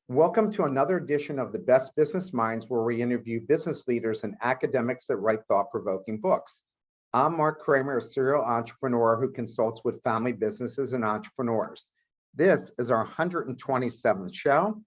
Welcome to another edition of the Best Business Minds, where we interview business leaders and academics that write thought-provoking books. I'm Marc Kramer, a serial entrepreneur who consults with family businesses and entrepreneurs. This is our 127th show,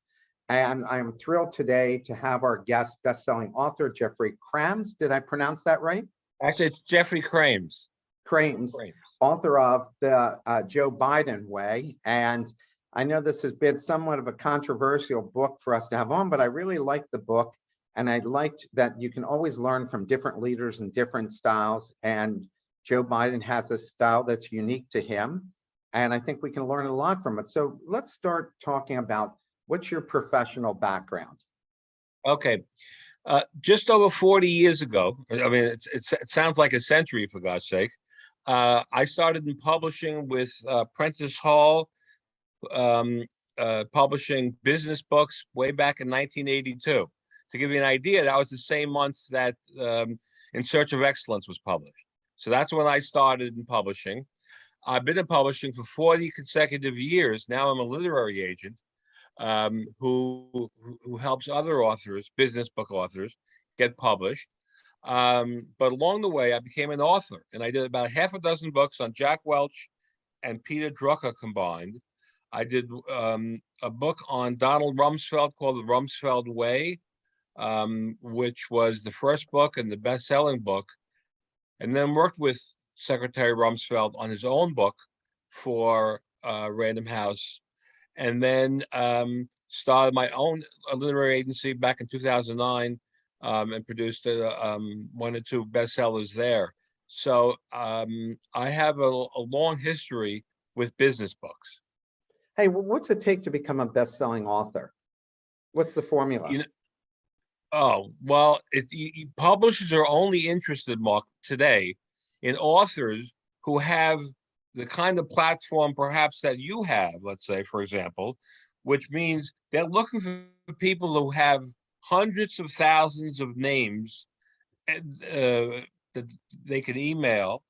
and I am thrilled today to have our guest, best-selling author, Jeffrey Krames. Did I pronounce that right? Actually, it's Jeffrey Krames. Krames, author of the Joe Biden Way. And I know this has been somewhat of a controversial book for us to have on, but I really liked the book. And I liked that you can always learn from different leaders and different styles. And Joe Biden has a style that's unique to him. And I think we can learn a lot from it. So let's start talking about what's your professional background? Okay. Just over 40 years ago, I mean, it sounds like a century, for God's sake, I started in publishing with Prentice Hall, publishing business books way back in 1982. To give you an idea, that was the same month that In Search of Excellence was published. So that's when I started in publishing. I've been in publishing for 40 consecutive years. Now I'm a literary agent who helps other authors, business book authors, get published. But along the way, I became an author, and I did about half a dozen books on Jack Welch and Peter Drucker combined. I did a book on Donald Rumsfeld called The Rumsfeld Way, which was the first book and the best-selling book, and then worked with Secretary Rumsfeld on his own book for Random House, and then started my own literary agency back in 2009 and produced one or two bestsellers there. So I have a long history with business books. Hey, what's it take to become a best-selling author? What's the formula? Publishers are only interested, Mark, today in authors who have the kind of platform perhaps that you have, let's say, for example, which means they're looking for people who have hundreds of thousands of names that they can email,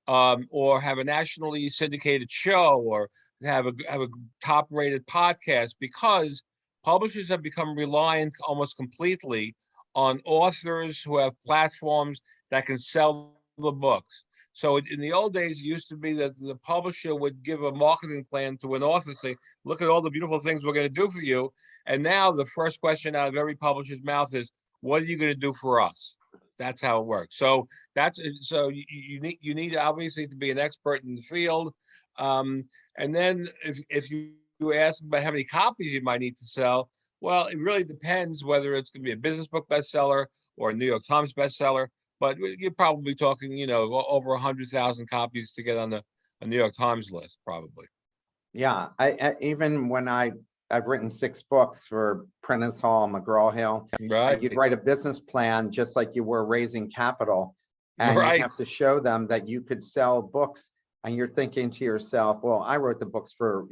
or have a nationally syndicated show, or have a top-rated podcast, because publishers have become reliant almost completely on authors who have platforms that can sell the books. So in the old days, it used to be that the publisher would give a marketing plan to an author, say, look at all the beautiful things we're going to do for you. And now the first question out of every publisher's mouth is, what are you going to do for us? That's how it works. So you need obviously to be an expert in the field. And then if you ask about how many copies you might need to sell, well, it really depends whether it's going to be a business book bestseller or a New York Times bestseller. But you're probably talking, over 100,000 copies to get on the New York Times list, probably. Yeah, I even when I've written 6 books for Prentice Hall, McGraw-Hill, right? You'd write a business plan just like you were raising capital, and right. You have to show them that you could sell books. And you're thinking to yourself, well, I wrote the books for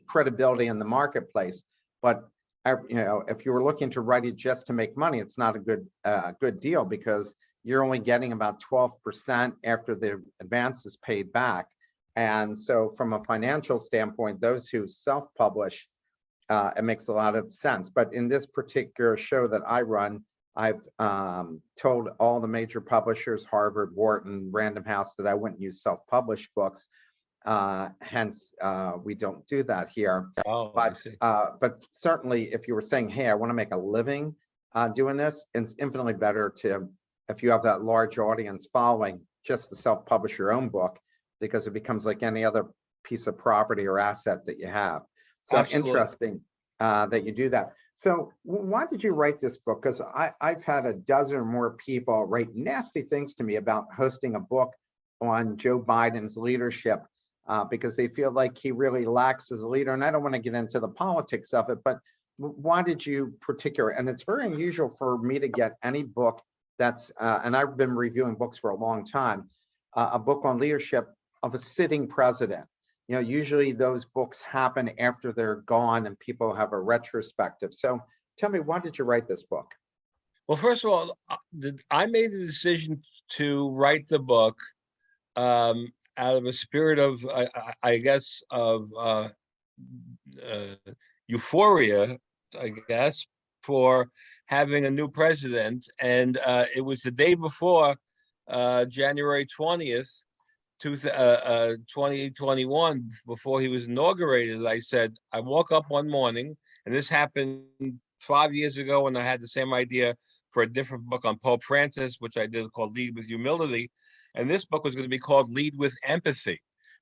credibility in the marketplace, but if you were looking to write it just to make money, it's not a good deal, because you're only getting about 12% after the advance is paid back. And so from a financial standpoint, those who self-publish, it makes a lot of sense. But in this particular show that I run, I've told all the major publishers, Harvard, Wharton, Random House, that I wouldn't use self-published books. Hence, we don't do that here. But certainly, if you were saying, hey, I want to make a living doing this, it's infinitely better if you have that large audience following, just to self-publish your own book, because it becomes like any other piece of property or asset that you have. So Absolutely. Interesting that you do that. So why did you write this book? Because I've had a dozen or more people write nasty things to me about hosting a book on Joe Biden's leadership, because they feel like he really lacks as a leader. And I don't want to get into the politics of it, but why did you and it's very unusual for me to get any book that's, and I've been reviewing books for a long time, a book on leadership of a sitting president. Usually those books happen after they're gone and people have a retrospective. So tell me, why did you write this book? Well, first of all, I made the decision to write the book out of a spirit of, I guess, of euphoria, I guess, for having a new president. And it was the day before January 20th, 2021, before he was inaugurated. I said, I woke up one morning, and this happened 5 years ago when I had the same idea for a different book on Pope Francis, which I did called Lead with Humility. And this book was going to be called Lead with Empathy,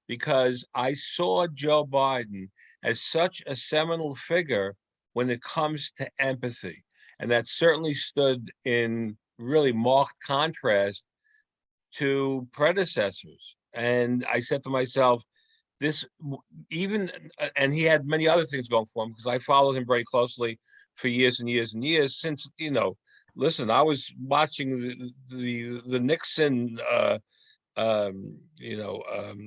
because I saw Joe Biden as such a seminal figure when it comes to empathy. And that certainly stood in really marked contrast to predecessors. And I said to myself, this even, and he had many other things going for him, because I followed him very closely for years and years and years since, listen, I was watching the Nixon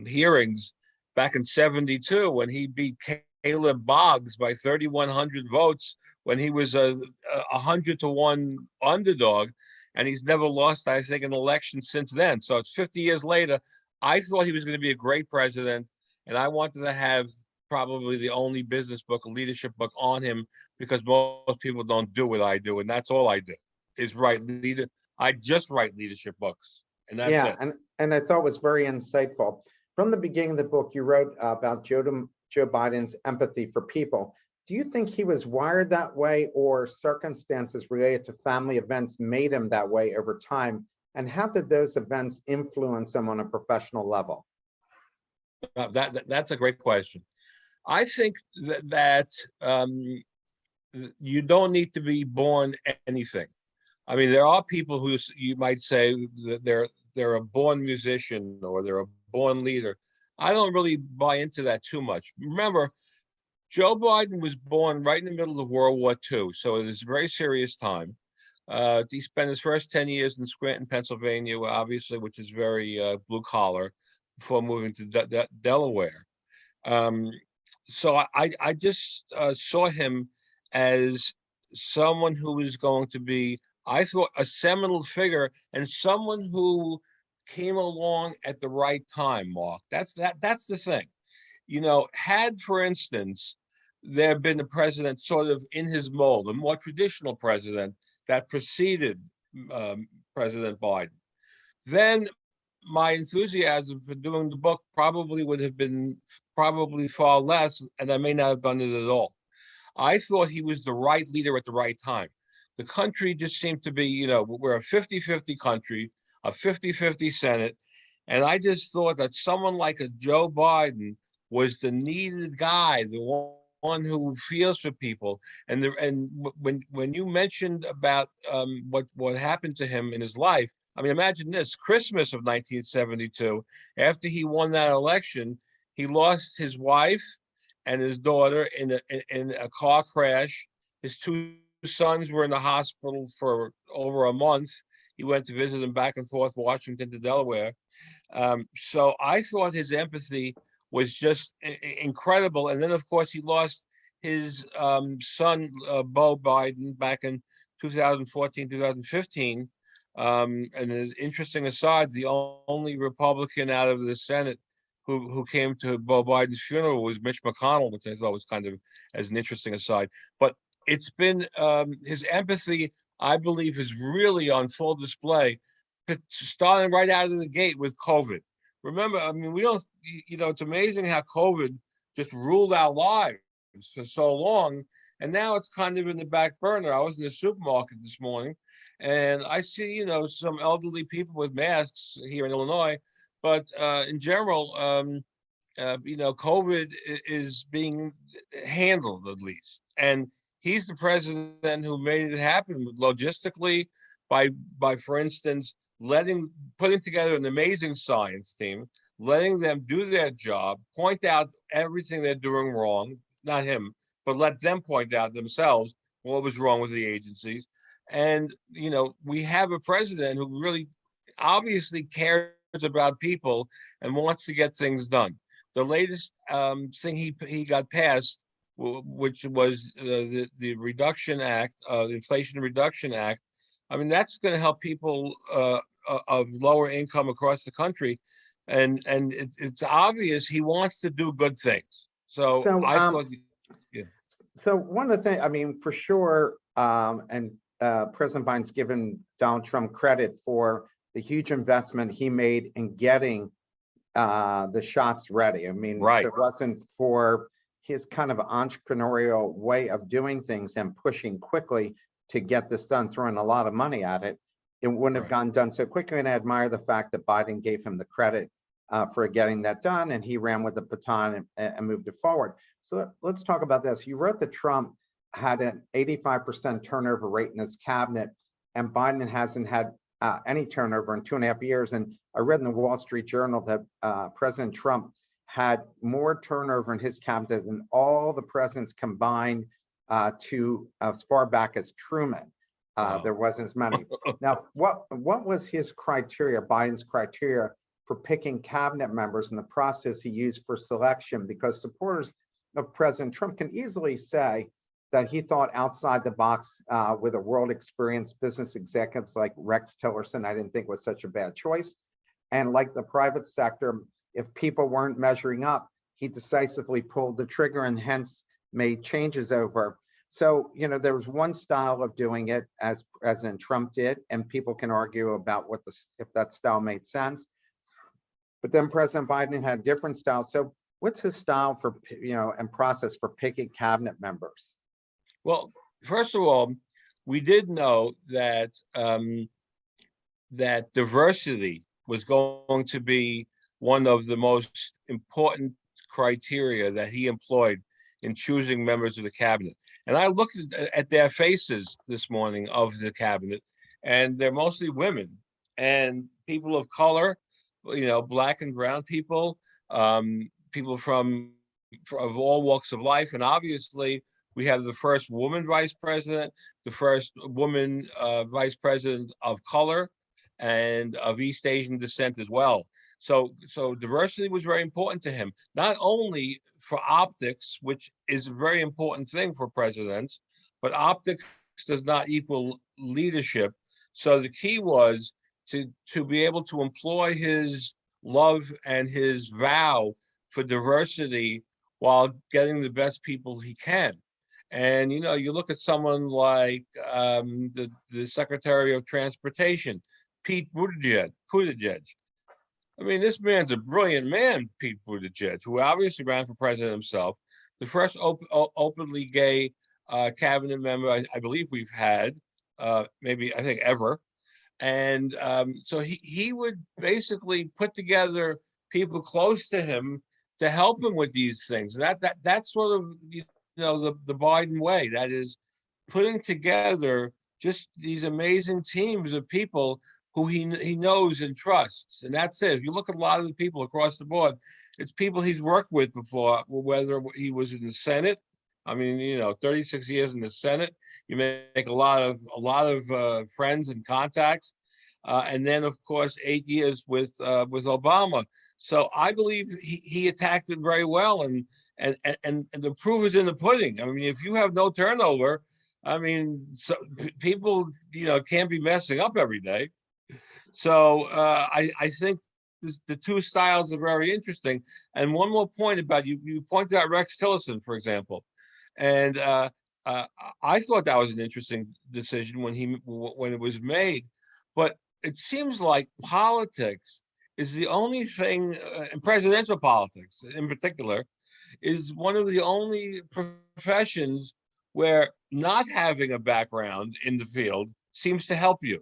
hearings back in '72 when he beat Caleb Boggs by 3,100 votes when he was a 100-1 underdog, and he's never lost, I think, an election since then. So it's 50 years later. I thought he was going to be a great president, and I wanted to have probably the only business book, a leadership book on him, because most people don't do what I do, and that's all I do is write leader. I just write leadership books, and that's it. And I thought it was very insightful. From the beginning of the book, you wrote about Joe Biden's empathy for people. Do you think he was wired that way, or circumstances related to family events made him that way over time? And how did those events influence him on a professional level? That's a great question. I think that you don't need to be born anything. I mean, there are people who you might say that they're a born musician or they're a born leader. I don't really buy into that too much. Remember, Joe Biden was born right in the middle of World War II, so it is a very serious time. He spent his first 10 years in Scranton, Pennsylvania, obviously, which is very blue collar, before moving to Delaware. So I just saw him as someone who was going to be, I thought, a seminal figure, and someone who came along at the right time, Mark. That's the thing. Had, for instance, there been a president sort of in his mold, a more traditional president that preceded President Biden, then my enthusiasm for doing the book probably would have been far less, and I may not have done it at all. I thought he was the right leader at the right time. The country just seemed to be, we're a 50-50 country, a 50-50 Senate, and I just thought that someone like a Joe Biden was the needed guy, the one who feels for people. And when you mentioned about what happened to him in his life, I mean, imagine this: Christmas of 1972, after he won that election, he lost his wife and his daughter in a car crash. His two sons were in the hospital for over a month. He went to visit them back and forth, Washington to Delaware. So I thought his empathy was just incredible. And then, of course, he lost his son, Beau Biden, back in 2014, 2015. And an interesting aside, the only Republican out of the Senate who came to Beau Biden's funeral was Mitch McConnell, which I thought was kind of as an interesting aside. But it's been his empathy, I believe, is really on full display, starting right out of the gate with COVID. Remember, I mean, we don't, it's amazing how COVID just ruled our lives for so long. And now it's kind of in the back burner. I was in the supermarket this morning, and I see, some elderly people with masks here in Illinois. But in general, COVID is being handled, at least. And he's the president who made it happen logistically by for instance, putting together an amazing science team, letting them do their job, point out everything they're doing wrong, not him, but let them point out themselves what was wrong with the agencies. And, we have a president who really obviously cares about people and wants to get things done. The latest thing he got passed, which was the Reduction Act, the Inflation Reduction Act. I mean, that's going to help people of lower income across the country, and it's obvious he wants to do good things. So I thought. Yeah. So one of the things, I mean, for sure, and President Biden's given Donald Trump credit for the huge investment he made in getting the shots ready. I mean, if Right. it wasn't for his kind of entrepreneurial way of doing things and pushing quickly to get this done, throwing a lot of money at it, it wouldn't have Right. gotten done so quickly. And I admire the fact that Biden gave him the credit for getting that done, and he ran with the baton and moved it forward. So let's talk about this. You wrote that Trump had an 85% turnover rate in his cabinet, and Biden hasn't had any turnover in 2.5 years. And I read in the Wall Street Journal that President Trump had more turnover in his cabinet than all the presidents combined to as far back as Truman. Wow. There wasn't as many. Now, what was his criteria, Biden's criteria for picking cabinet members in the process he used for selection? Because supporters of President Trump can easily say that he thought outside the box with a world experience. Business executives like Rex Tillerson, I didn't think was such a bad choice. And like the private sector, if people weren't measuring up, he decisively pulled the trigger and hence made changes over. So, you know, there was one style of doing it as President Trump did, and people can argue about if that style made sense. But then President Biden had a different style. So what's his style for, and process for picking cabinet members? Well, first of all, we did know that that diversity was going to be one of the most important criteria that he employed in choosing members of the cabinet. And I looked at their faces this morning of the cabinet, and they're mostly women and people of color, black and brown people, people from of all walks of life. And obviously, we have the first woman vice president, the first woman vice president of color and of East Asian descent as well. So diversity was very important to him, not only for optics, which is a very important thing for presidents, but optics does not equal leadership. So the key was to be able to employ his love and his vow for diversity while getting the best people he can. And you look at someone like the Secretary of Transportation, Pete Buttigieg. I mean, this man's a brilliant man, Pete Buttigieg, who obviously ran for president himself. The first openly gay cabinet member I believe we've had, maybe I think ever. And so he would basically put together people close to him to help him with these things. That's sort of the Biden way. That is putting together just these amazing teams of people who he knows and trusts. And that's it. If you look at a lot of the people across the board, it's people he's worked with before, whether he was in the Senate. I mean, 36 years in the Senate, you make a lot of friends and contacts. And then, of course, 8 years with Obama. So I believe he attacked it very well. And the proof is in the pudding. I mean, if you have no turnover, I mean, people, can't be messing up every day. So I think the two styles are very interesting. And one more point about you pointed out Rex Tillerson, for example, and I thought that was an interesting decision when it was made. But it seems like politics is the only thing, and presidential politics in particular, is one of the only professions where not having a background in the field seems to help you.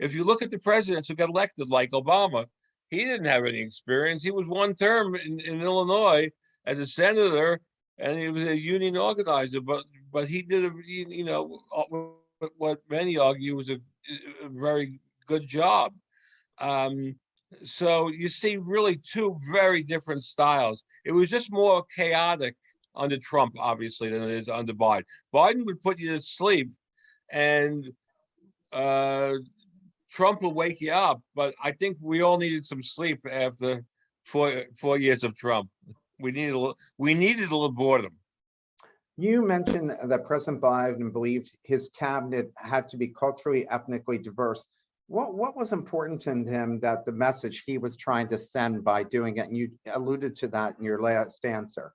If you look at the presidents who got elected, like Obama, he didn't have any experience. He was one term in Illinois as a senator, and he was a union organizer. But he did what many argue was a very good job. So you see really two very different styles. It was just more chaotic under Trump, obviously, than it is under Biden. Biden would put you to sleep, and Trump will wake you up. But I think we all needed some sleep after 4 years of Trump. We needed a little boredom. You mentioned that President Biden believed his cabinet had to be culturally, ethnically diverse. What was important to him, that the message he was trying to send by doing it? And you alluded to that in your last answer.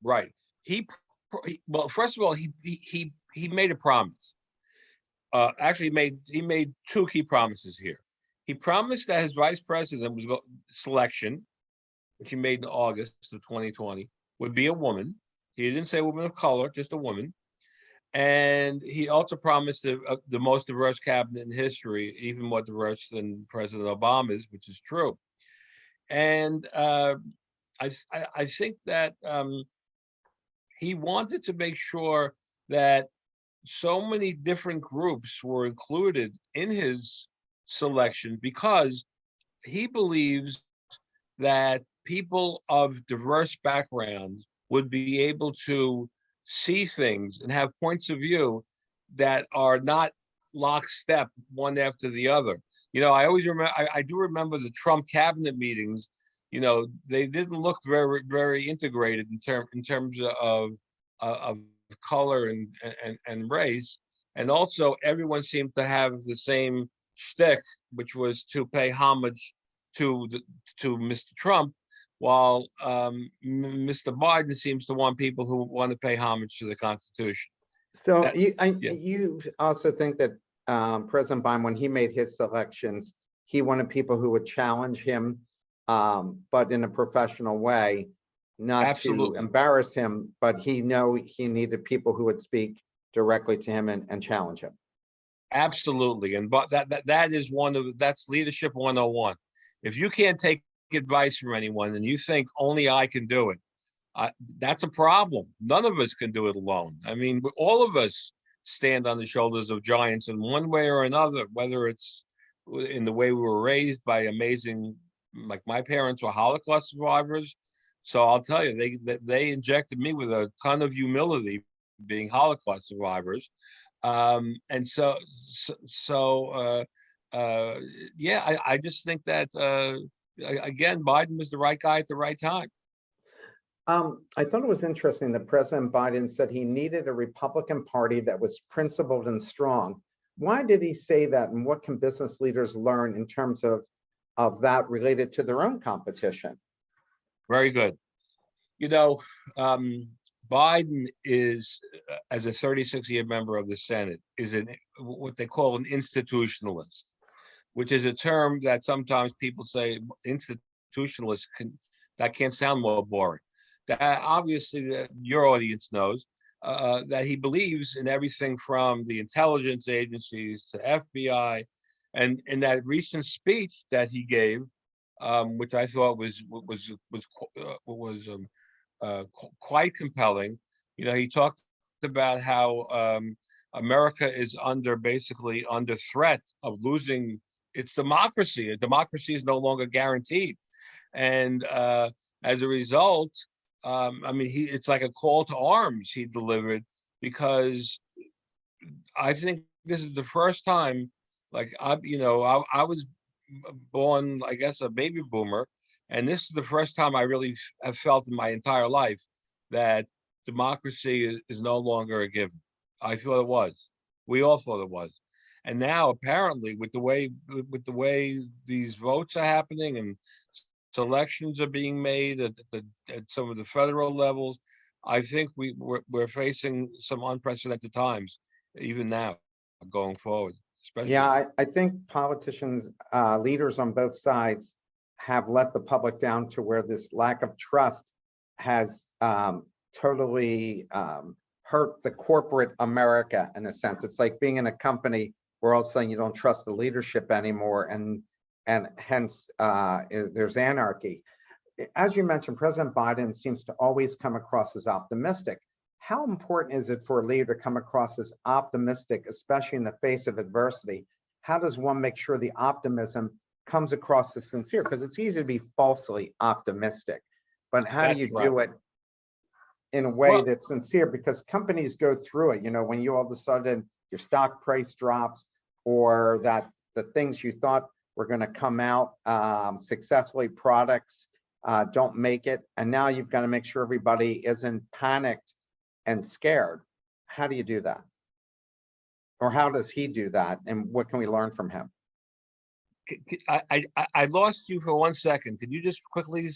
Right. He well, first of all, he made a promise. Actually, he made two key promises here. He promised that his vice president selection, which he made in August of 2020, would be a woman. He didn't say a woman of color, just a woman. And he also promised the most diverse cabinet in history, even more diverse than President Obama's, which is true. And I think that he wanted to make sure that so many different groups were included in his selection because he believes that people of diverse backgrounds would be able to see things and have points of view that are not lockstep one after the other. I always remember, I do remember the Trump cabinet meetings. They didn't look very, very integrated in terms of color and race. And also everyone seemed to have the same shtick, which was to pay homage to Mr. Trump, while Mr. Biden seems to want people who want to pay homage to the Constitution. So you also think that President Biden, when he made his selections, he wanted people who would challenge him, but in a professional way, not Absolutely. to embarrass him, but he needed people who would speak directly to him and challenge him. Absolutely. And but that's leadership 101. If you can't take advice from anyone and you think only I can do it, that's a problem. None of us can do it alone. I mean, all of us stand on the shoulders of giants in one way or another, whether it's in the way we were raised by amazing, like my parents were Holocaust survivors. So I'll tell you, they injected me with a ton of humility, being Holocaust survivors. And so I just think that, again, Biden was the right guy at the right time. I thought it was interesting that President Biden said he needed a Republican Party that was principled and strong. Why did he say that, and what can business leaders learn in terms of that related to their own competition? Very good. Biden is, as a 36-year member of the Senate, is what they call an institutionalist, which is a term that sometimes people say institutionalist that can't sound more boring. That obviously your audience knows that he believes in everything from the intelligence agencies to FBI, and in that recent speech that he gave, which I thought was quite compelling. He talked about how America is basically under threat of losing its democracy. A democracy is no longer guaranteed, and as a result, it's like a call to arms he delivered, because I think this is the first time, like I was born, I guess, a baby boomer, and this is the first time I really have felt in my entire life that democracy is no longer a given. I thought it was. We all thought it was. And now, apparently, with the way these votes are happening and selections are being made at some of the federal levels, I think we're facing some unprecedented times, even now, going forward. Especially. Yeah, I think politicians, leaders on both sides, have let the public down to where this lack of trust has totally hurt the corporate America, in a sense. It's like being in a company where all of a sudden you don't trust the leadership anymore, and hence there's anarchy. As you mentioned, President Biden seems to always come across as optimistic. How important is it for a leader to come across as optimistic, especially in the face of adversity? How does one make sure the optimism comes across as sincere? Because it's easy to be falsely optimistic, but how do you do it in a way that's sincere? Because companies go through it, when you all of a sudden your stock price drops, or that the things you thought were going to come out successfully, products don't make it, and now you've got to make sure everybody isn't panicked and scared. How do you do that? Or how does he do that? And what can we learn from him? I lost you for 1 second. Could you just quickly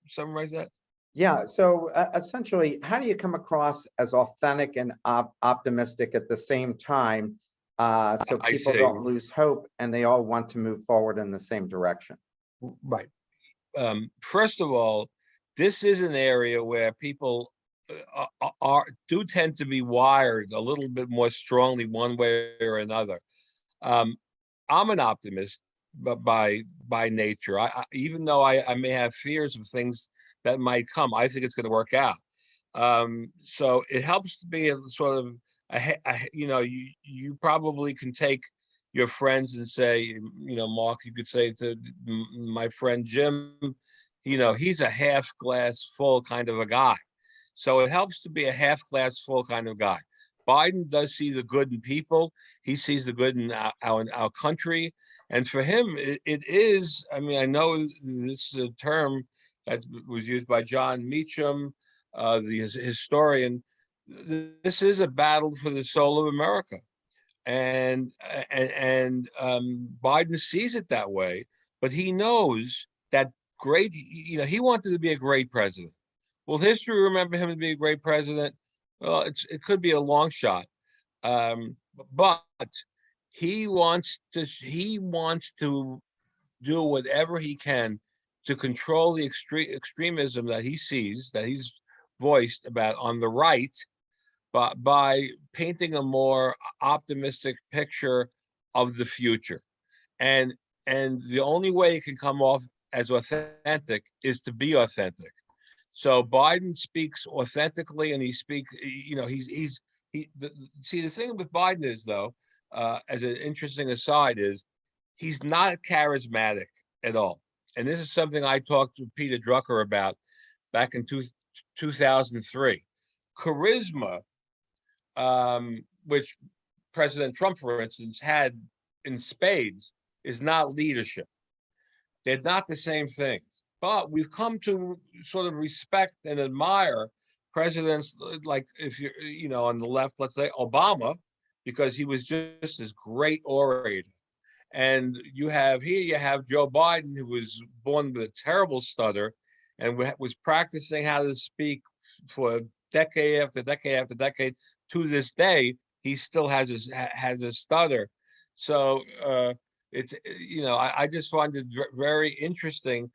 summarize that? Yeah. So essentially, how do you come across as authentic and optimistic at the same time, so I people say, don't lose hope and they all want to move forward in the same direction? right. First of all, this is an area where people do tend to be wired a little bit more strongly one way or another. Um, I'm an optimist, but by nature, even though I may have fears of things that might come, I think it's going to work out. So it helps to be a sort of you probably can take your friends and say, Mark, you could say to my friend Jim, he's a half glass full kind of a guy. So it helps to be a half glass full kind of guy. Biden does see the good in people. He sees the good in our country. And for him, it is, I mean, I know this is a term that was used by John Meacham, the historian. This is a battle for the soul of America. And Biden sees it that way, but he knows that he wanted to be a great president. Will history remember him to be a great president? Well, it could be a long shot, but he wants to do whatever he can to control the extremism that he sees, that he's voiced about on the right, but by painting a more optimistic picture of the future. And the only way it can come off as authentic is to be authentic. So Biden speaks authentically, and see, the thing with Biden is, though, as an interesting aside, is he's not charismatic at all. And this is something I talked to Peter Drucker about back in 2003. Charisma, which President Trump, for instance, had in spades, is not leadership. They're not the same thing. But we've come to sort of respect and admire presidents like, if you're on the left, let's say Obama, because he was just this great orator. And you have Joe Biden, who was born with a terrible stutter and was practicing how to speak for decade after decade after decade. To this day, he still has a stutter. So it's I just find it very interesting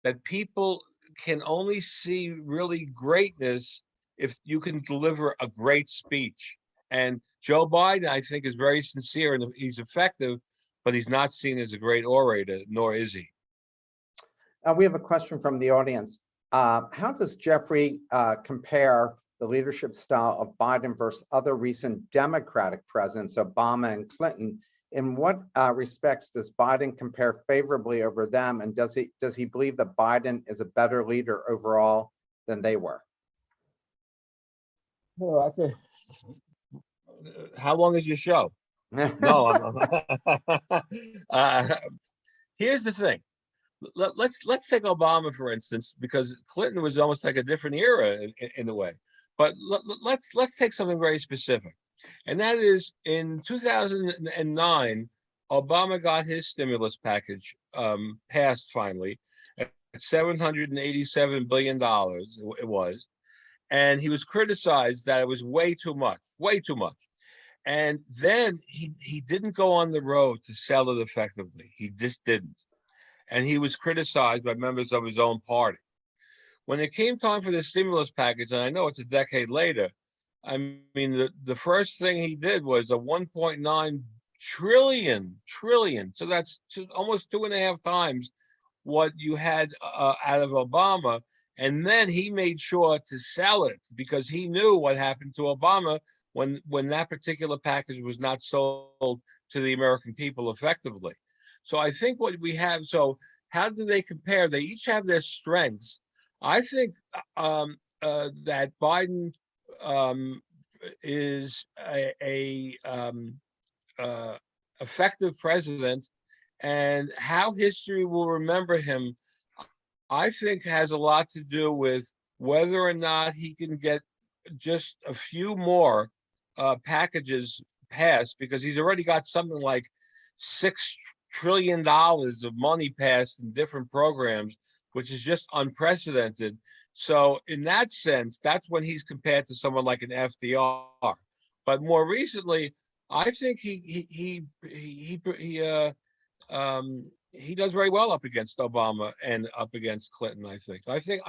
that people can only see really greatness if you can deliver a great speech. And Joe Biden, I think, is very sincere and he's effective, but he's not seen as a great orator, nor is he. We have a question from the audience. How does Jeffrey compare the leadership style of Biden versus other recent Democratic presidents, Obama and Clinton? In what respects does Biden compare favorably over them? And does he believe that Biden is a better leader overall than they were? Well, how long is your show? No, here's the thing. Let's take Obama, for instance, because Clinton was almost like a different era in a way. But let's take something very specific. And that is, in 2009, Obama got his stimulus package passed finally at $787 billion, it was. And he was criticized that it was way too much. And then he didn't go on the road to sell it effectively. He just didn't. And he was criticized by members of his own party. When it came time for the stimulus package, and I know it's a decade later, I mean, the first thing he did was a 1.9 trillion. So that's almost 2.5 times what you had out of Obama. And then he made sure to sell it because he knew what happened to Obama when that particular package was not sold to the American people effectively. So I think what we have, so how do they compare? They each have their strengths. I think that Biden is a effective president, and how history will remember him, I think, has a lot to do with whether or not he can get just a few more packages passed, because he's already got something like $6 trillion of money passed in different programs, which is just unprecedented. So in that sense, that's when he's compared to someone like an FDR. But more recently, I think he does very well up against Obama and up against Clinton. I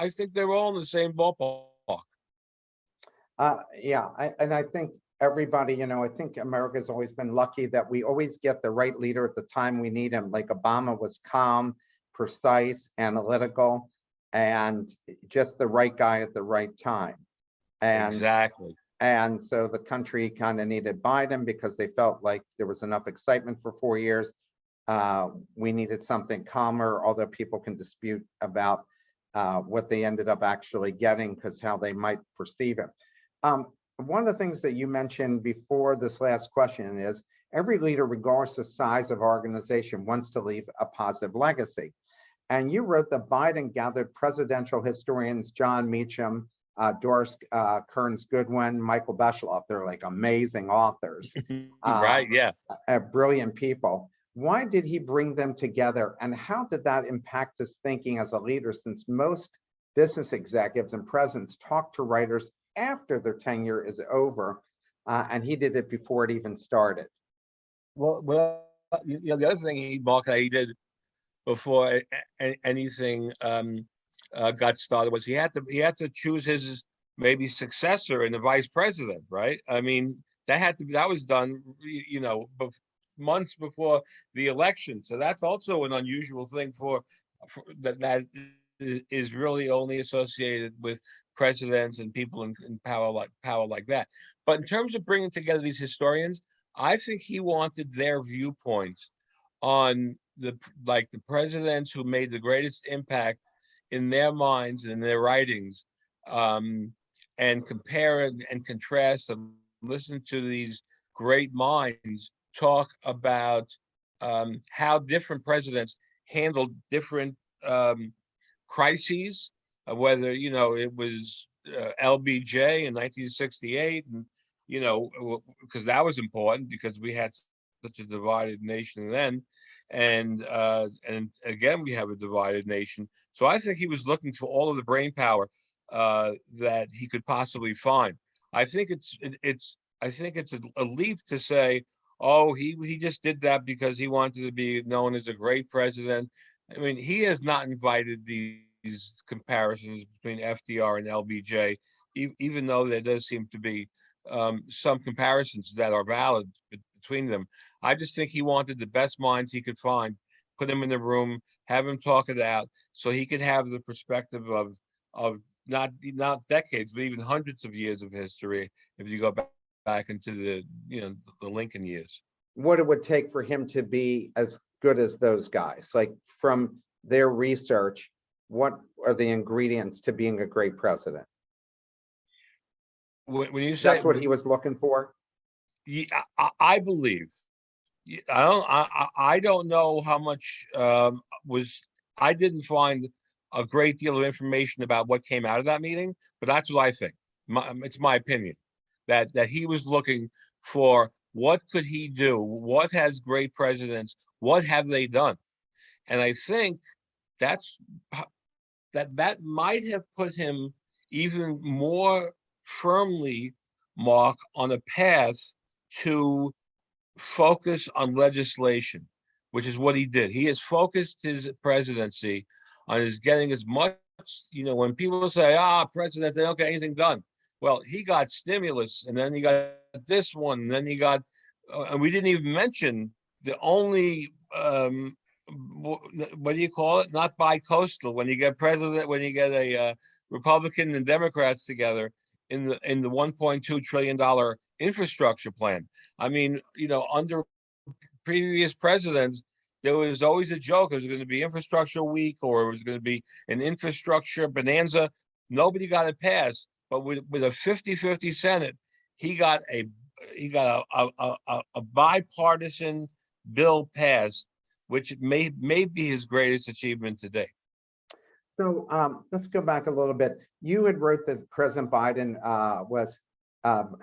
think they're all in the same ballpark. Yeah, and I think everybody, I think America's always been lucky that we always get the right leader at the time we need him. Like Obama was calm, precise, analytical, and just the right guy at the right time. Exactly. And so the country kind of needed Biden because they felt like there was enough excitement for 4 years. We needed something calmer, although people can dispute about what they ended up actually getting because how they might perceive it. One of the things that you mentioned before this last question is every leader, regardless of size of organization, wants to leave a positive legacy. And you wrote that Biden gathered presidential historians John Meacham, Doris Kearns Goodwin, Michael Beschloff. They're like amazing authors, Right? Yeah. brilliant people. Why did he bring them together, and how did that impact his thinking as a leader? Since most business executives and presidents talk to writers after their tenure is over, and he did it before it even started. Well, the other thing Mark, he did before anything got started was he had to choose his maybe successor in the vice president, right? I mean, that was done, months before the election. So that's also an unusual thing for that is really only associated with presidents and people in power like that. But in terms of bringing together these historians, I think he wanted their viewpoints on the presidents who made the greatest impact in their minds and in their writings, and compare and contrast and listen to these great minds talk about how different presidents handled different crises, whether it was LBJ in 1968, and because that was important because we had such a divided nation then, and again we have a divided nation. So I think he was looking for all of the brain power that he could possibly find. I think it's a leap to say, oh, he just did that because he wanted to be known as a great president. I mean, he has not invited these comparisons between FDR and LBJ, even though there does seem to be some comparisons that are valid between them. I just think he wanted the best minds he could find, put them in the room, have him talk it out, so he could have the perspective of not decades, but even hundreds of years of history. If you go back into the Lincoln years, what it would take for him to be as good as those guys, like from their research, what are the ingredients to being a great president? When you say that's what he was looking for, I believe. I don't know how much was. I didn't find a great deal of information about what came out of that meeting, but that's what I think. It's my opinion that he was looking for what could he do, what has great presidents, what have they done, and I think that might have put him even more firmly, Mark, on a path to focus on legislation, which is what he did. He has focused his presidency on his getting as much, when people say, presidents, they don't get anything done. Well, he got stimulus, and then he got this one, and then he got, and we didn't even mention the only, what do you call it? Not bi-coastal. When you get a Republican and Democrats together in the $1.2 trillion infrastructure plan. I mean, under previous presidents, there was always a joke. It was going to be infrastructure week, or it was going to be an infrastructure bonanza. Nobody got it passed, but with a 50-50 Senate, he got a bipartisan bill passed, which may be his greatest achievement today. So let's go back a little bit. You had wrote that President Biden was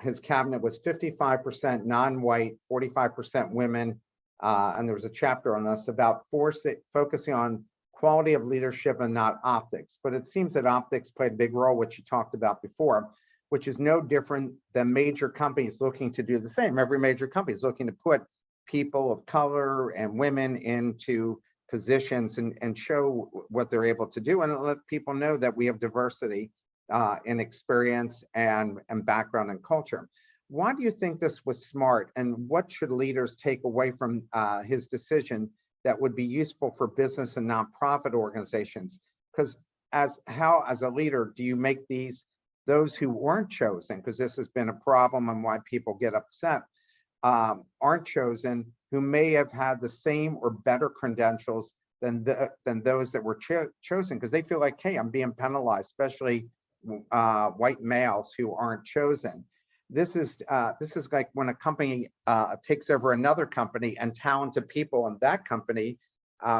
his cabinet was 55% non-white, 45% women, and there was a chapter on this about focusing on quality of leadership and not optics. But it seems that optics played a big role, which you talked about before, which is no different than major companies looking to do the same. Every major company is looking to put people of color and women into positions and show what they're able to do and let people know that we have diversity in experience and background and culture. Why do you think this was smart, and what should leaders take away from his decision that would be useful for business and nonprofit organizations? Because as a leader, do you make those who weren't chosen, because this has been a problem and why people get upset, aren't chosen, who may have had the same or better credentials than those that were chosen, because they feel like, hey, I'm being penalized, especially white males who aren't chosen. This is like when a company takes over another company, and talented people in that company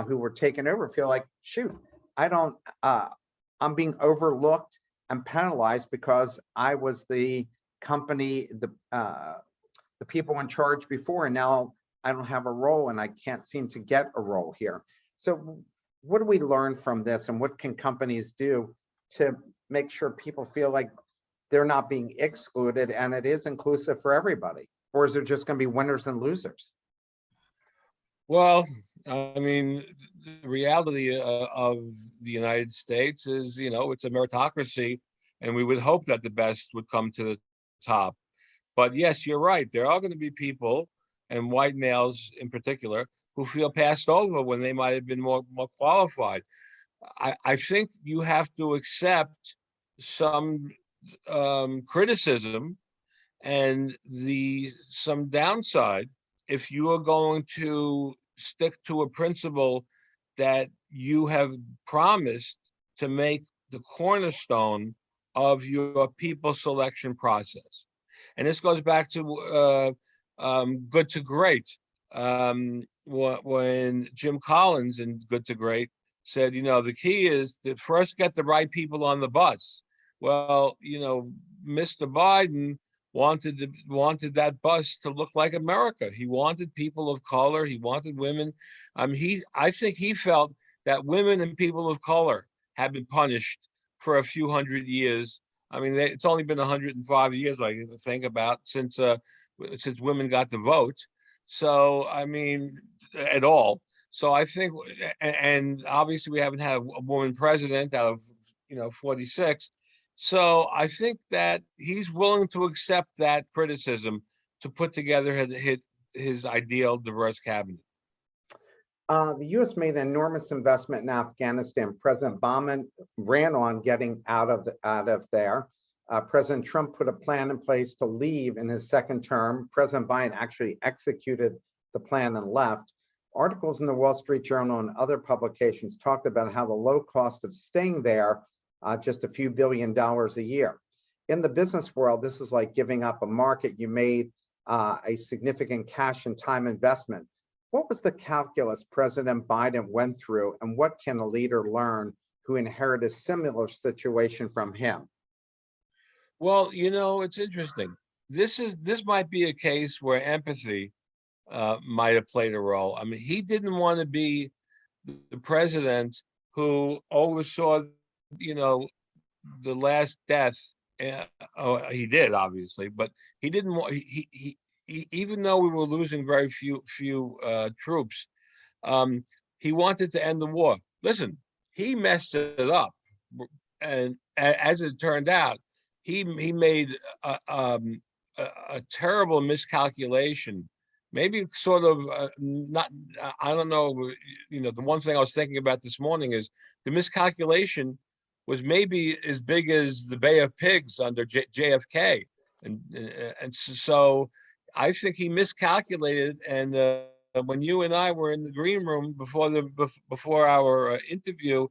who were taken over feel like, shoot, I'm being overlooked and penalized because I was the company, the people in charge before, and now I don't have a role and I can't seem to get a role here. So what do we learn from this, and what can companies do to make sure people feel like they're not being excluded and it is inclusive for everybody? Or is there just going to be winners and losers? Well, I mean, the reality of the United States is, it's a meritocracy, and we would hope that the best would come to the top. But yes, you're right. There are going to be people, and white males in particular, who feel passed over when they might have been more qualified. I think you have to accept some criticism and some downside if you are going to stick to a principle that you have promised to make the cornerstone of your people selection process. And this goes back to Good to Great. When Jim Collins in Good to Great said, the key is to first get the right people on the bus. Well, Mr. Biden wanted that bus to look like America. He wanted people of color. He wanted women. I think he felt that women and people of color have been punished for a few hundred years. I mean, it's only been 105 years, I think, about since women got the vote. So, I mean, at all. So I think, and obviously we haven't had a woman president out of 46. So I think that he's willing to accept that criticism to put together his ideal diverse cabinet. The U.S. made an enormous investment in Afghanistan. President Obama ran on getting out of there. President Trump put a plan in place to leave in his second term. President Biden actually executed the plan and left. Articles in the Wall Street Journal and other publications talked about how the low cost of staying there, just a few $1 billion a year. In the business world, this is like giving up a market you made a significant cash and time investment. What was the calculus President Biden went through, and what can a leader learn who inherited a similar situation from him? Well, it's interesting. This might be a case where empathy might have played a role. I mean, he didn't want to be the president who oversaw, the last death. He did, obviously, but he didn't want. He even though we were losing very few troops, he wanted to end the war. Listen, he messed it up, and as it turned out, he made a terrible miscalculation. Maybe sort of not. I don't know. The one thing I was thinking about this morning is the miscalculation was maybe as big as the Bay of Pigs under JFK, and so I think he miscalculated. And when you and I were in the green room before our interview,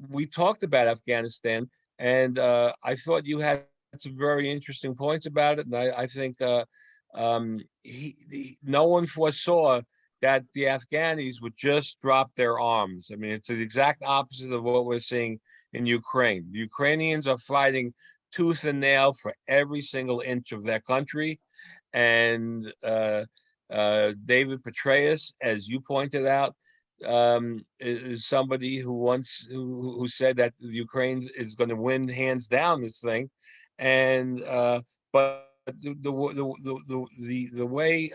we talked about Afghanistan, and I thought you had some very interesting points about it, and I think no one foresaw that the Afghanis would just drop their arms. I mean, it's the exact opposite of what we're seeing in Ukraine. The Ukrainians are fighting tooth and nail for every single inch of their country. And David Petraeus, as you pointed out, is somebody who said that the Ukraine is going to win hands down this thing, and but the way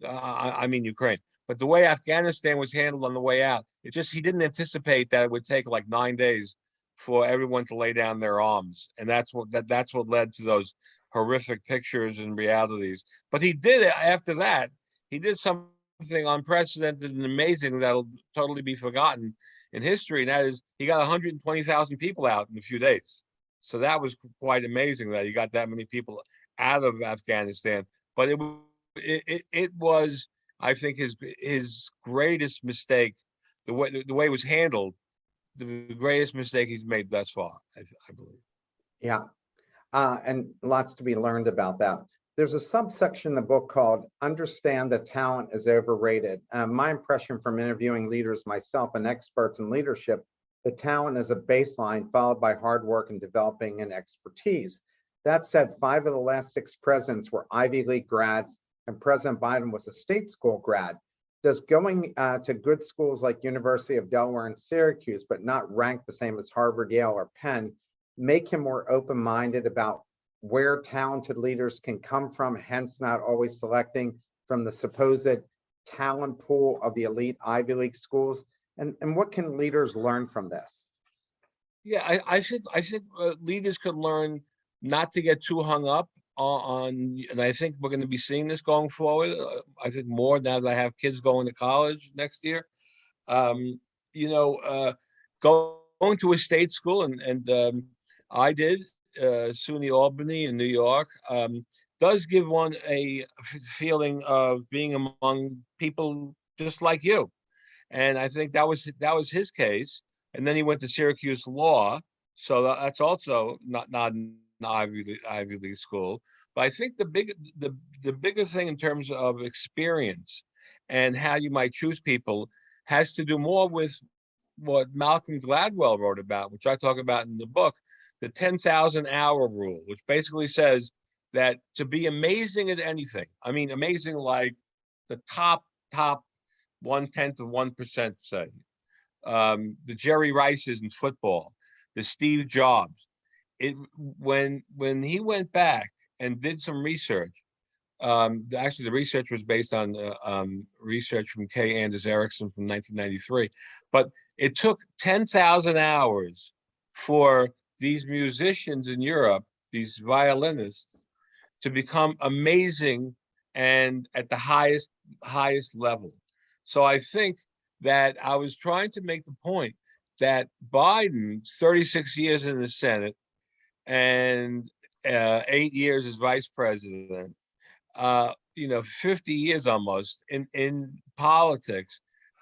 I mean Ukraine, but the way Afghanistan was handled on the way out, he didn't anticipate that it would take like 9 days for everyone to lay down their arms, and that's what led to those horrific pictures and realities. But he did it after that. He did something unprecedented and amazing that'll totally be forgotten in history, and that is he got 120,000 people out in a few days. So that was quite amazing that he got that many people out of Afghanistan. But it was, I think, his greatest mistake, the way it was handled, the greatest mistake he's made thus far, I believe. Yeah, and lots to be learned about that. There's a subsection in the book called Understand That Talent is Overrated. My impression from interviewing leaders myself and experts in leadership, the talent is a baseline followed by hard work and developing an expertise. That said, 5 of the last 6 presidents were Ivy League grads, and President Biden was a state school grad. Does going to good schools like University of Delaware and Syracuse, but not ranked the same as Harvard, Yale, or Penn, make him more open-minded about where talented leaders can come from, hence not always selecting from the supposed talent pool of the elite Ivy League schools? And what can leaders learn from this? Yeah, I think leaders could learn not to get too hung up on, and I think we're going to be seeing this going forward. I think more now that I have kids going to college next year. You know, going to a state school, and I did SUNY Albany in New York, does give one a feeling of being among people just like you. And I think that was his case. And then he went to Syracuse Law, so that's also not an Ivy League school. But I think the bigger thing in terms of experience and how you might choose people has to do more with what Malcolm Gladwell wrote about, which I talk about in the book, the 10,000 hour rule, which basically says that to be amazing at anything, I mean, amazing like the top 0.1%, say, the Jerry Rices in football, the Steve Jobs. When he went back and did some research, actually the research was based on research from K. Anders Ericsson from 1993, but it took 10,000 hours for these musicians in Europe, these violinists, to become amazing and at the highest level. So I think that I was trying to make the point that Biden, 36 years in the Senate and 8 years as vice president, 50 years almost in politics,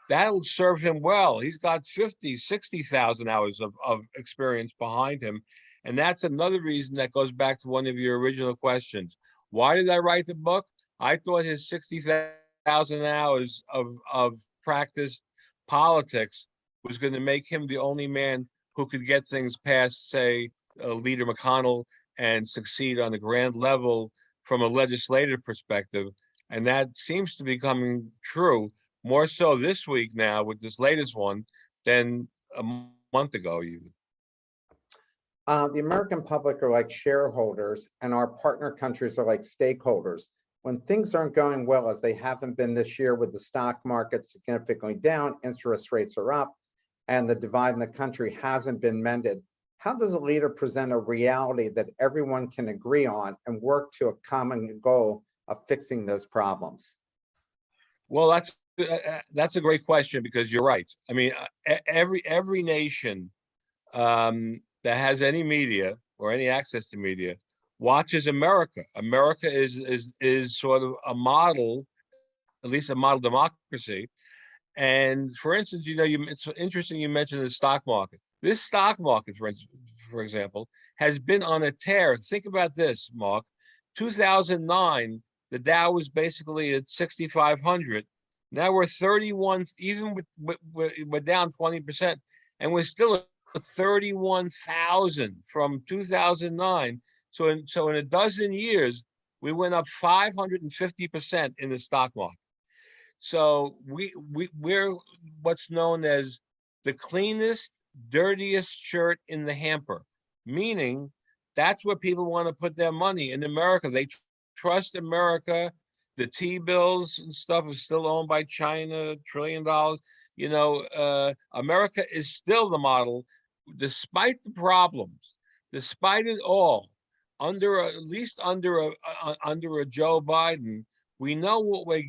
that'll serve him well. He's got 60,000 hours of experience behind him. And that's another reason that goes back to one of your original questions. Why did I write the book? I thought his 60,000 hours of practiced politics was going to make him the only man who could get things past, say, Leader McConnell and succeed on the grand level from a legislative perspective. And that seems to be coming true more so this week now with this latest one than a month ago even. The American public are like shareholders, and our partner countries are like stakeholders. When things aren't going well, as they haven't been this year, with the stock market significantly down, interest rates are up, and the divide in the country hasn't been mended, how does a leader present a reality that everyone can agree on and work to a common goal of fixing those problems? Well, that's a great question, because you're right. I mean, every nation that has any media or any access to media watches America. America is sort of a model, at least a model democracy. And for instance, it's interesting you mentioned the stock market. This stock market, for example, has been on a tear. Think about this, Mark. 2009, the Dow was basically at 6,500. Now we're 31, even we're down 20%, and we're still at 31,000 from 2009. So in a dozen years, we went up 550% in the stock market. So we're what's known as the cleanest, dirtiest shirt in the hamper, meaning that's where people want to put their money in America. They trust America. The T-bills and stuff is still owned by China, $1 trillion. America is still the model, despite the problems, despite it all. At least under a Joe Biden, we know what we're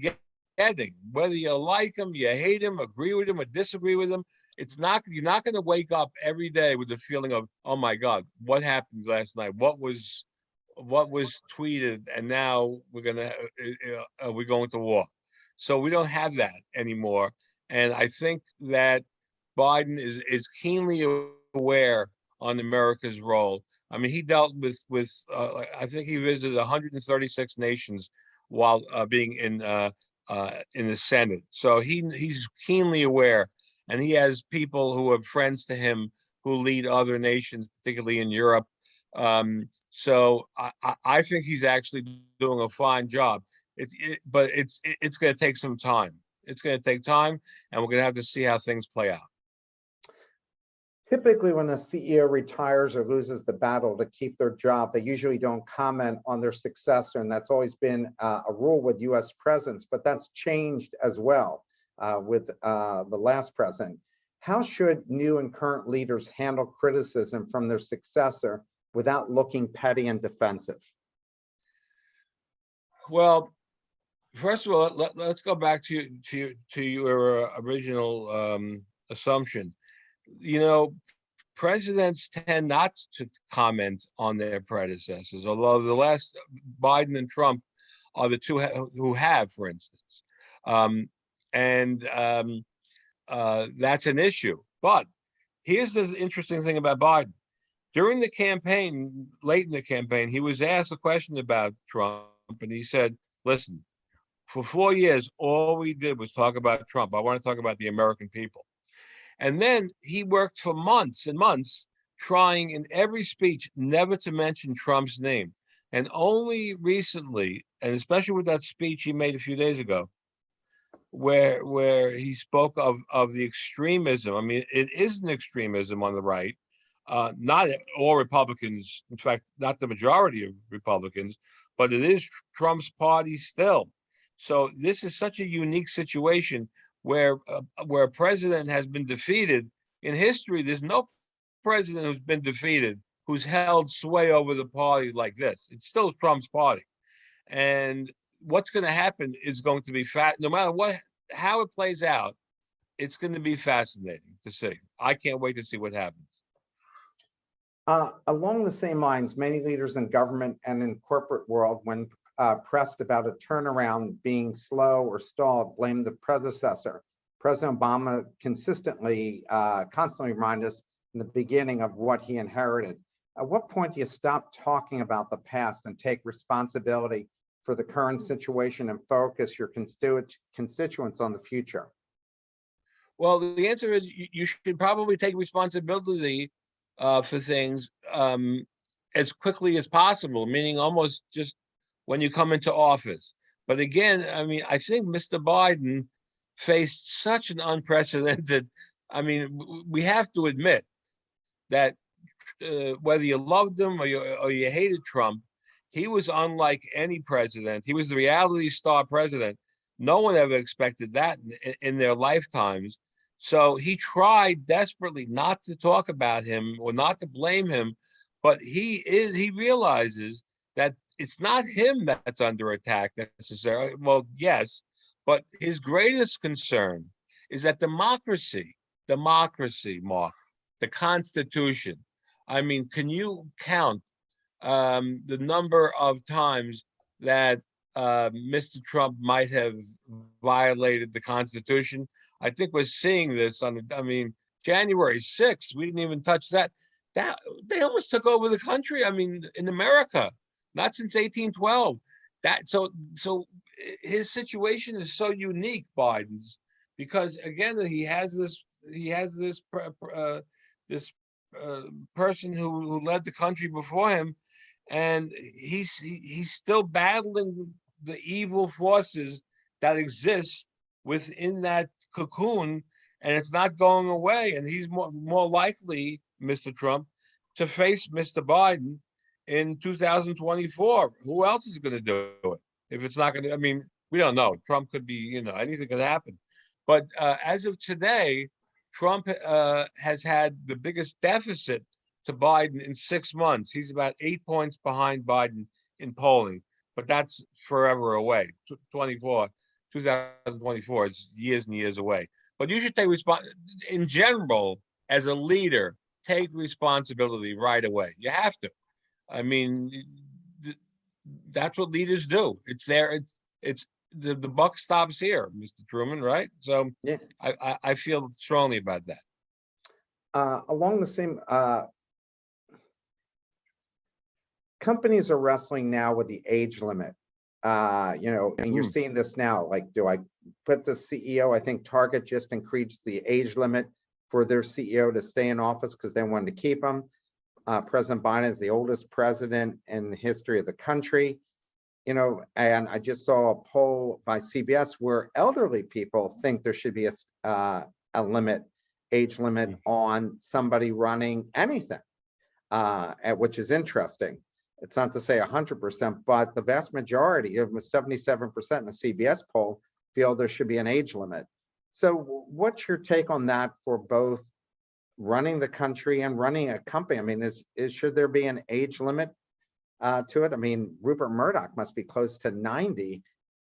getting. Whether you like him, you hate him, agree with him, or disagree with him, you're not going to wake up every day with the feeling of, oh my God, what happened last night? What was tweeted, and now we're going to war. So we don't have that anymore, and I think that Biden is keenly aware on America's role. I mean, he dealt with I think he visited 136 nations while being in the Senate. So he's keenly aware, and he has people who are friends to him who lead other nations, particularly in Europe. So I think he's actually doing a fine job. But it's going to take some time. It's going to take time, and we're going to have to see how things play out. Typically, when a CEO retires or loses the battle to keep their job, they usually don't comment on their successor, and that's always been a rule with U.S. presidents, but that's changed as well with the last president. How should new and current leaders handle criticism from their successor without looking petty and defensive? Well, first of all, let's go back to your original assumption. Presidents tend not to comment on their predecessors, although the last Biden and Trump are the two who have, for instance. And that's an issue. But here's the interesting thing about Biden. During the campaign, late in the campaign, he was asked a question about Trump, and he said, listen, for 4 years, all we did was talk about Trump. I want to talk about the American people. And then he worked for months and months trying in every speech never to mention Trump's name. And only recently, and especially with that speech he made a few days ago, where he spoke of the extremism. I mean, it is an extremism on the right. Not all Republicans, in fact, not the majority of Republicans, but it is Trump's party still. So this is such a unique situation where a president has been defeated. In history, there's no president who's been defeated who's held sway over the party like this. It's still Trump's party. And what's going to happen is going to be no matter how it plays out, it's going to be fascinating to see. I can't wait to see what happens. Along the same lines, many leaders in government and in corporate world, when pressed about a turnaround being slow or stalled, blame the predecessor. President Obama constantly reminded us in the beginning of what he inherited. At what point do you stop talking about the past and take responsibility for the current situation and focus your constituents on the future? Well, the answer is you should probably take responsibility for things as quickly as possible, meaning almost just when you come into office. But again, I mean, I think Mr. Biden faced such an unprecedented, I mean, we have to admit that whether you loved him or you hated Trump, he was unlike any president. He was the reality star president. No one ever expected that in their lifetimes. So he tried desperately not to talk about him or not to blame him, but he realizes that it's not him that's under attack necessarily. Well, yes, but his greatest concern is that democracy, Mark, the Constitution. I mean, can you count the number of times that Mr. Trump might have violated the Constitution? I think we're seeing this January 6th, we didn't even touch that. They almost took over the country. I mean, in America, not since 1812. So his situation is so unique, Biden's, because again, he has this person who led the country before him, and he's still battling the evil forces that exist within that cocoon, and it's not going away. And he's more likely, Mr. Trump, to face Mr. Biden in 2024. Who else is going to do it? If it's not going to, I mean, we don't know. Trump could be, anything could happen. But as of today, Trump has had the biggest deficit to Biden in 6 months. He's about 8 points behind Biden in polling, but that's forever away. 2024 is years and years away. But you should take in general, as a leader, take responsibility right away. You have to. I mean, that's what leaders do. It's there. It's the buck stops here, Mr. Truman, right? So Yeah. I feel strongly about that. Along the same, companies are wrestling now with the age limit. And you're seeing this now. Like, do I put the CEO? I think Target just increased the age limit for their CEO to stay in office because they wanted to keep him. President Biden is the oldest president in the history of the country. And I just saw a poll by CBS where elderly people think there should be a age limit on somebody running anything, which is interesting. It's not to say 100%, but the vast majority of 77% in the CBS poll feel there should be an age limit. So what's your take on that for both running the country and running a company? I mean, should there be an age limit to it? I mean, Rupert Murdoch must be close to 90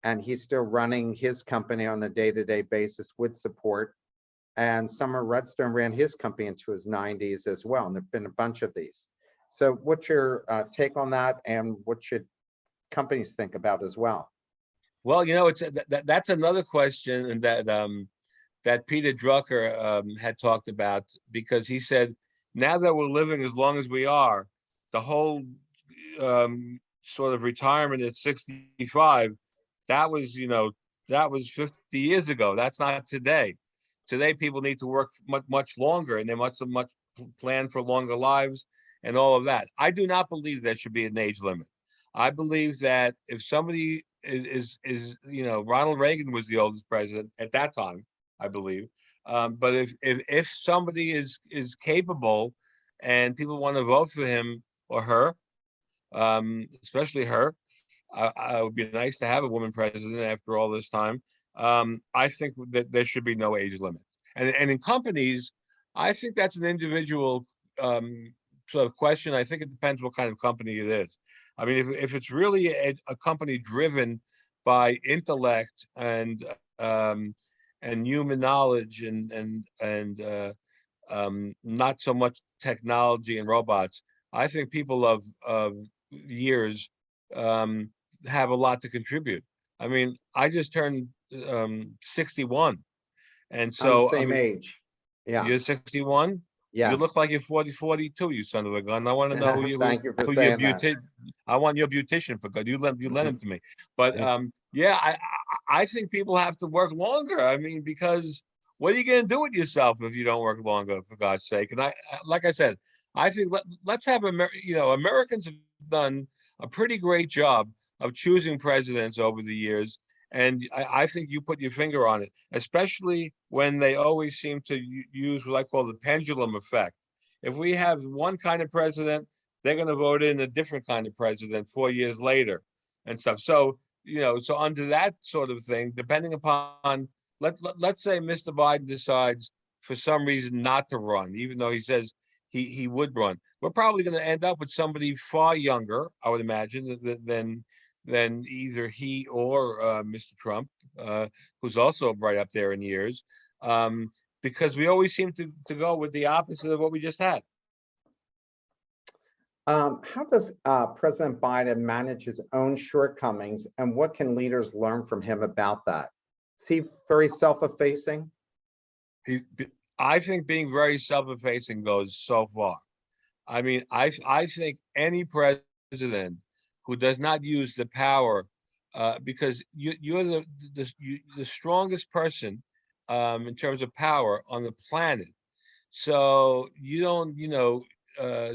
and he's still running his company on a day-to-day basis with support. And Summer Redstone ran his company into his 90s as well. And there've been a bunch of these. So what's your take on that, and what should companies think about as well? Well, it's that's another question that Peter Drucker had talked about, because he said, now that we're living as long as we are, the whole sort of retirement at 65, that was 50 years ago. That's not today. Today, people need to work much longer, and they much plan for longer lives and all of that. I do not believe there should be an age limit. I believe that if somebody is Ronald Reagan was the oldest president at that time, I believe. But if somebody is capable and people want to vote for him or her, especially her, it would be nice to have a woman president after all this time. I think that there should be no age limit. And in companies, I think that's an individual sort of question. I think it depends what kind of company it is. I mean, if it's really a company driven by intellect and human knowledge and not so much technology and robots, I think people of years have a lot to contribute. I mean, I just turned 61, and so I'm the same age. Yeah, you're 61. yeah. You look like you're 42, you son of a gun. I want to know Thank you for who saying your that. I want your beautician, for God. You lend him to me. But yeah, I think people have to work longer. I mean, because what are you going to do with yourself if you don't work longer, for God's sake? And like I said, I think let's have Americans have done a pretty great job of choosing presidents over the years. And I think you put your finger on it, especially when they always seem to use what I call the pendulum effect. If we have one kind of president, they're going to vote in a different kind of president 4 years later and stuff. So, so under that sort of thing, depending upon, let's say Mr. Biden decides for some reason not to run, even though he says he would run, we're probably going to end up with somebody far younger, I would imagine, than either he or Mr. Trump, who's also right up there in years, because we always seem to go with the opposite of what we just had. How does President Biden manage his own shortcomings, and what can leaders learn from him about that? Is he very self-effacing? I think being very self-effacing goes so far. I mean, I think any president who does not use the power, because you're the strongest person in terms of power on the planet. So you don't,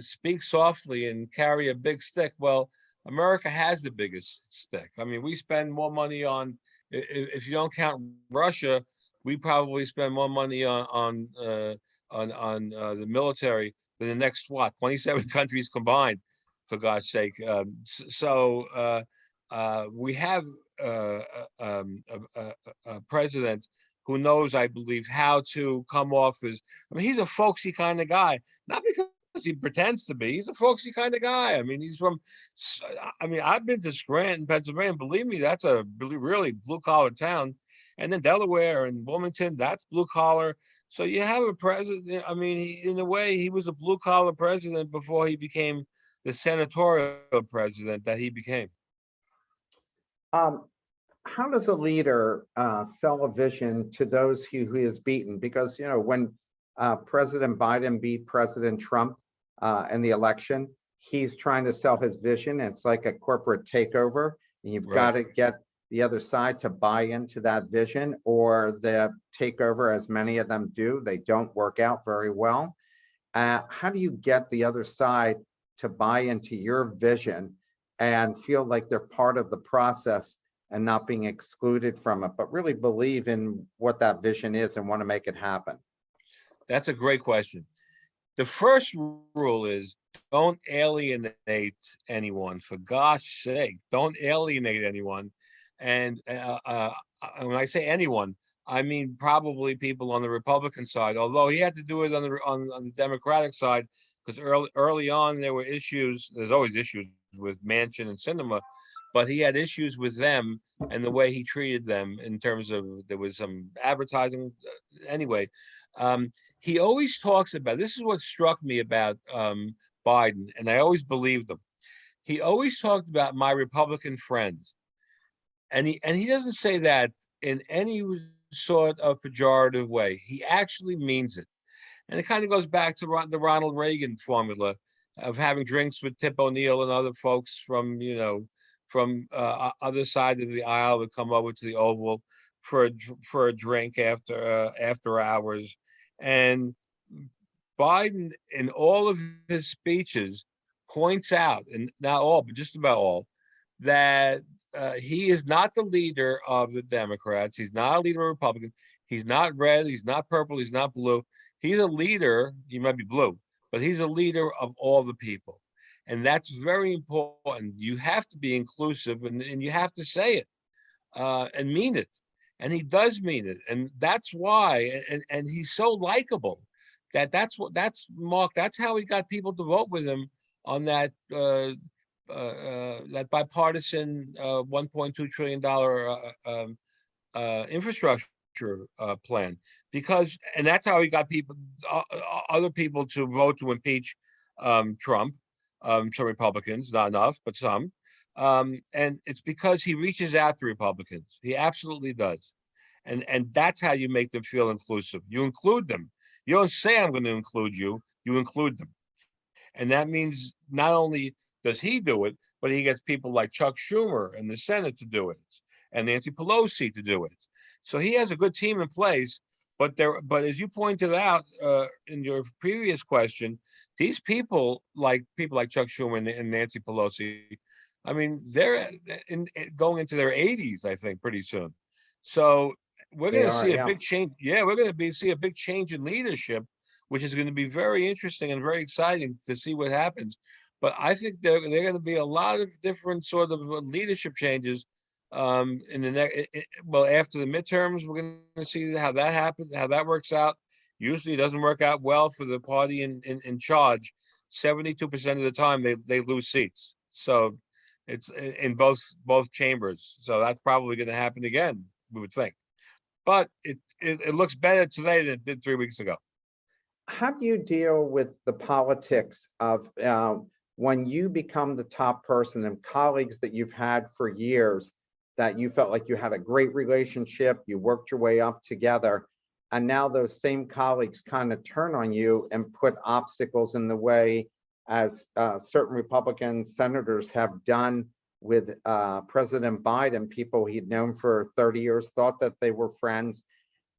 speak softly and carry a big stick. Well, America has the biggest stick. I mean, we spend more money on if you don't count Russia, we probably spend more money on the military than the next what 27 countries combined, for God's sake. We have uh, a president who knows, I believe, how to come off as. I mean, he's a folksy kind of guy, not because he pretends to be. He's a folksy kind of guy. I mean, he's from. I mean, I've been to Scranton, Pennsylvania. Believe me, that's a really blue collar town. And then Delaware and Wilmington, that's blue collar. So you have a president. I mean, in a way, he was a blue collar president before he became the senatorial president that he became. Um, how does a leader sell a vision to those who he has beaten? Because, when President Biden beat President Trump in the election, he's trying to sell his vision. It's like a corporate takeover, and you've got to get the other side to buy into that vision, or the takeover, as many of them do, they don't work out very well. How do you get the other side to buy into your vision and feel like they're part of the process and not being excluded from it, but really believe in what that vision is and want to make it happen? That's a great question. The first rule is don't alienate anyone. For God's sake, don't alienate anyone. And when I say anyone, I mean probably people on the Republican side. Although he had to do it on the Democratic side, because early on there were issues. There's always issues with Manchin and Sinema, but he had issues with them and the way he treated them in terms of there was some advertising. Anyway, he always talks about, this is what struck me about Biden, and I always believed him. He always talked about my Republican friends. And he doesn't say that in any sort of pejorative way. He actually means it. And it kind of goes back to the Ronald Reagan formula of having drinks with Tip O'Neill and other folks from other side of the aisle would come over to the Oval for a drink after hours. And Biden, in all of his speeches, points out, and not all, but just about all, that he is not the leader of the Democrats. He's not a leader of Republicans. He's not red. He's not purple. He's not blue. He's a leader. He might be blue, but he's a leader of all the people. And that's very important. You have to be inclusive, and you have to say it and mean it. And he does mean it. And that's why, and he's so likable that's Mark, that's how he got people to vote with him on that that bipartisan $1.2 trillion infrastructure plan, because, and that's how he got people, other people to vote to impeach Trump. Some Republicans, not enough, but some. And it's because he reaches out to Republicans. He absolutely does. And that's how you make them feel inclusive. You include them. You don't say, I'm going to include you. You include them. And that means not only does he do it, but he gets people like Chuck Schumer in the Senate to do it, and Nancy Pelosi to do it. So he has a good team in place. But as you pointed out in your previous question, these people like Chuck Schumer and Nancy Pelosi, I mean, they're going into their 80s, I think, pretty soon. So we're going to see a big change. Yeah, we're going to see a big change in leadership, which is going to be very interesting and very exciting to see what happens. But I think there are going to be a lot of different sort of leadership changes in the next. After the midterms, we're going to see how that happens, how that works out. Usually, it doesn't work out well for the party in charge. 72% of the time, they lose seats. So it's in both chambers. So that's probably going to happen again, we would think. But it looks better today than it did 3 weeks ago. How do you deal with the politics of when you become the top person and colleagues that you've had for years that you felt like you had a great relationship, you worked your way up together, and now those same colleagues kind of turn on you and put obstacles in the way, as certain Republican senators have done with President Biden, people he'd known for 30 years, thought that they were friends,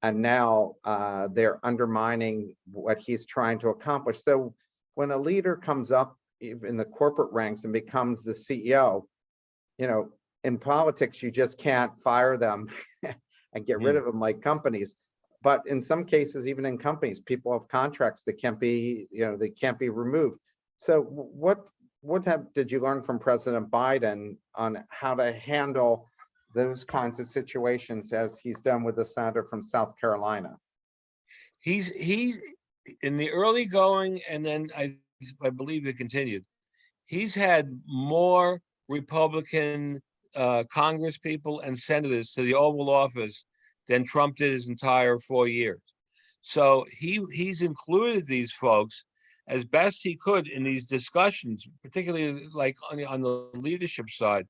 and now they're undermining what he's trying to accomplish. So when a leader comes up in the corporate ranks and becomes the CEO, in politics, you just can't fire them and get rid Mm. of them like companies. But in some cases, even in companies, people have contracts that can't be, they can't be removed. So did you learn from President Biden on how to handle those kinds of situations as he's done with the senator from South Carolina? He's in the early going, and then I believe it continued. He's had more Republican Congress people and senators to the Oval Office than Trump did his entire 4 years. So he's included these folks as best he could in these discussions, particularly like on the leadership side.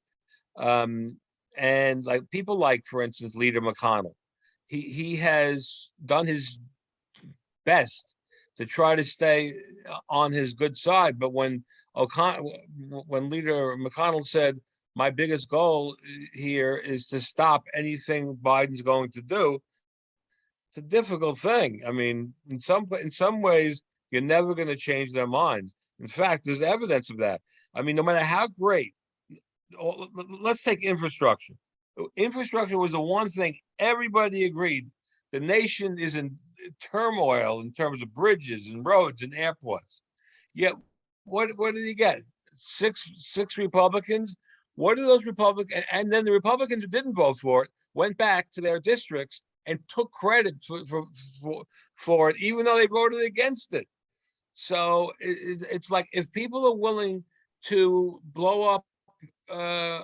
And like people like, for instance, Leader McConnell. He has done his best to try to stay on his good side. But when Leader McConnell said, my biggest goal here is to stop anything Biden's going to do, it's a difficult thing. I mean, in some ways, you're never going to change their minds. In fact, there's evidence of that. I mean, no matter how great, let's take infrastructure. Infrastructure was the one thing everybody agreed. The nation is in turmoil in terms of bridges and roads and airports. Yet, what did he get? Six Republicans. What are those Republicans? And then the Republicans who didn't vote for it went back to their districts and took credit for it, even though they voted against it. So it's like, if people are willing to blow up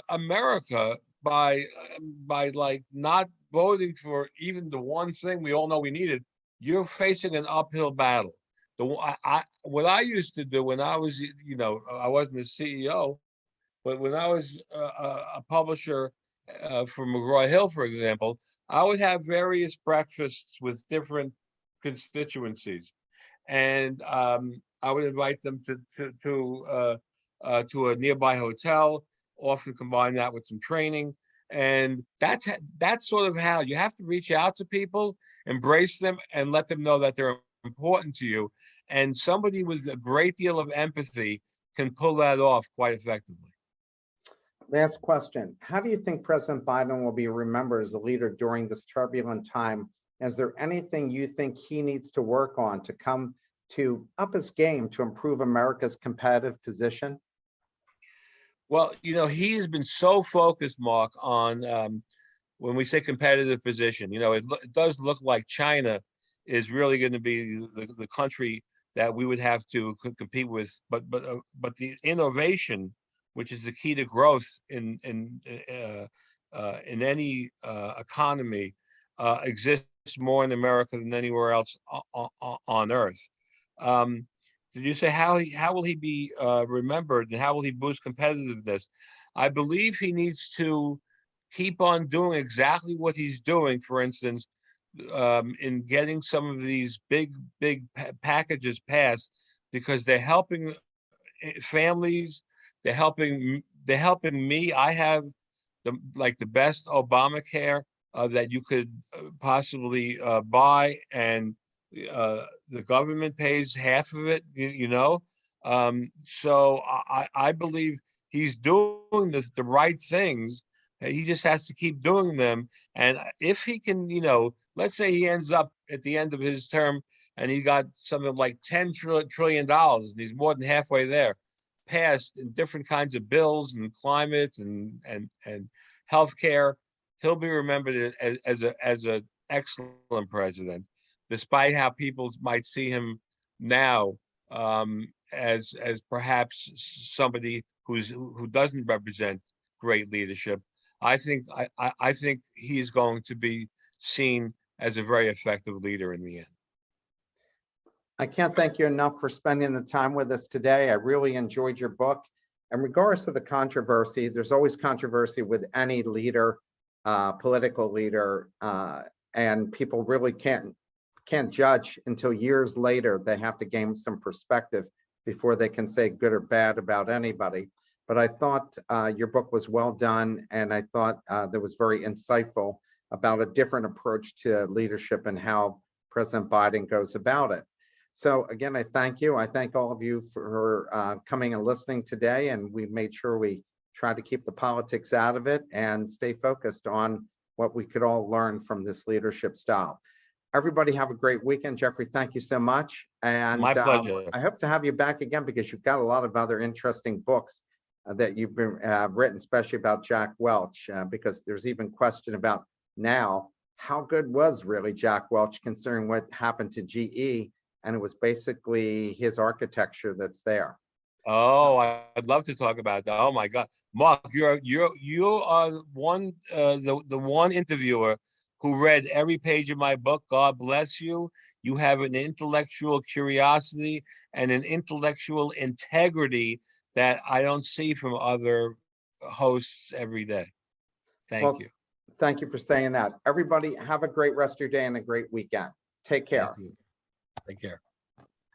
America by like not voting for even the one thing we all know we needed, you're facing an uphill battle. What I used to do when I was, I wasn't a CEO, but when I was a publisher for McGraw-Hill, for example, I would have various breakfasts with different constituencies, and I would invite them to a nearby hotel. Often combine that with some training, and that's sort of how you have to reach out to people, embrace them, and let them know that they're important to you. And somebody with a great deal of empathy can pull that off quite effectively. Last question. How do you think President Biden will be remembered as a leader during this turbulent time? Is there anything you think he needs to work on to come to up his game to improve America's competitive position? Well, he has been so focused, Mark, on when we say competitive position, it does look like China is really going to be the country that we would have to compete with. But the innovation, which is the key to growth in any economy, exists more in America than anywhere else on Earth. Did you say how will he be remembered, and how will he boost competitiveness? I believe he needs to keep on doing exactly what he's doing. For instance, in getting some of these big packages passed, because they're helping families. They're helping me. I have the best Obamacare that you could possibly buy, and the government pays half of it. So I believe he's doing the right things. He just has to keep doing them. And if he can, let's say he ends up at the end of his term and he got something like $10 trillion, and he's more than halfway there, passed in different kinds of bills and climate and healthcare, he'll be remembered as an excellent president, despite how people might see him now as perhaps somebody who doesn't represent great leadership. I think he is going to be seen as a very effective leader in the end. I can't thank you enough for spending the time with us today. I really enjoyed your book. In regards to the controversy, there's always controversy with any leader, political leader, and people really can't judge until years later. They have to gain some perspective before they can say good or bad about anybody. But I thought your book was well done, and I thought that was very insightful about a different approach to leadership and how President Biden goes about it. So again, I thank you. I thank all of you for coming and listening today, and we made sure we try to keep the politics out of it and stay focused on what we could all learn from this leadership style. Everybody have a great weekend. Jeffrey, thank you so much. And My pleasure. I hope to have you back again because you've got a lot of other interesting books that you've been written, especially about Jack Welch, because there's even question about now, how good was really Jack Welch considering what happened to GE? And it was basically his architecture that's there. Oh, I'd love to talk about that. Oh my God, Mark, you are one the one interviewer who read every page of my book. God bless you. You have an intellectual curiosity and an intellectual integrity that I don't see from other hosts every day. Thank you. Thank you for saying that. Everybody have a great rest of your day and a great weekend. Take care. Thank you. Take care.